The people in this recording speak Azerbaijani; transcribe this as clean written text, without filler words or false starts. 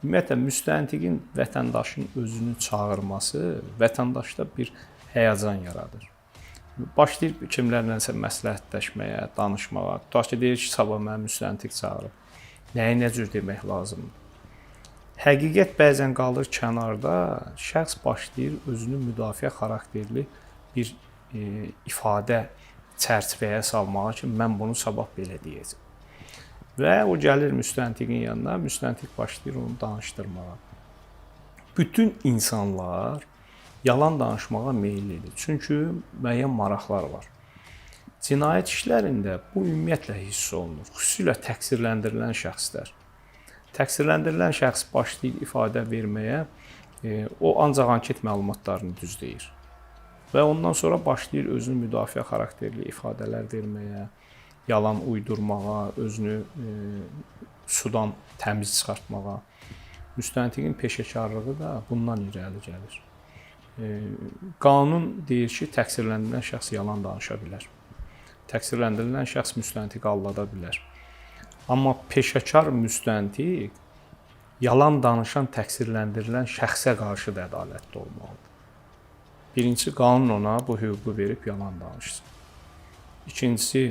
Ümumiyyətlə, müstəntiqin vətəndaşın özünü çağırması vətəndaşda bir həyəcan yaradır. Başlayır kimlərlənsə məsləhətləşməyə, danışmağa. Tutaq ki, deyir ki, sabah mənə müstəntiq çağırıb. Nəyi nə cür demək lazımdır? Həqiqət bəzən qalır kənarda, şəxs başlayır özünü müdafiə xarakterli bir ifadə çərçivəyə salmağa ki, mən bunu sabah belə deyəcəm. Və o gəlir müstəntiqin yanına, müstəntiq başlayır onu danışdırmağa. Bütün insanlar yalan danışmağa meyillidir. Çünki müəyyən maraqlar var. Cinayət işlərində bu ümumiyyətlə hiss olunur. Xüsusilə təqsirləndirilən şəxslər. Təqsirləndirilən şəxs başlayır ifadə verməyə, o ancaq anket məlumatlarını düzləyir. Və ondan sonra başlayır özünü müdafiə xarakterli ifadələr verməyə, yalan uydurmağa, özünü sudan təmiz çıxartmağa. Müstəntiqin peşəkarlığı da bundan irəli gəlir. Qanun deyir ki, təqsirləndirilən şəxs yalan danışa bilər. Təqsirləndirilən şəxs müstəntiqi aldada bilər. Amma peşəkar müstəntiq yalan danışan təqsirləndirilən şəxsə qarşı da ədalətli olmalıdır. Birincisi, qanun ona bu hüququ verib yalan danışsın. İkincisi,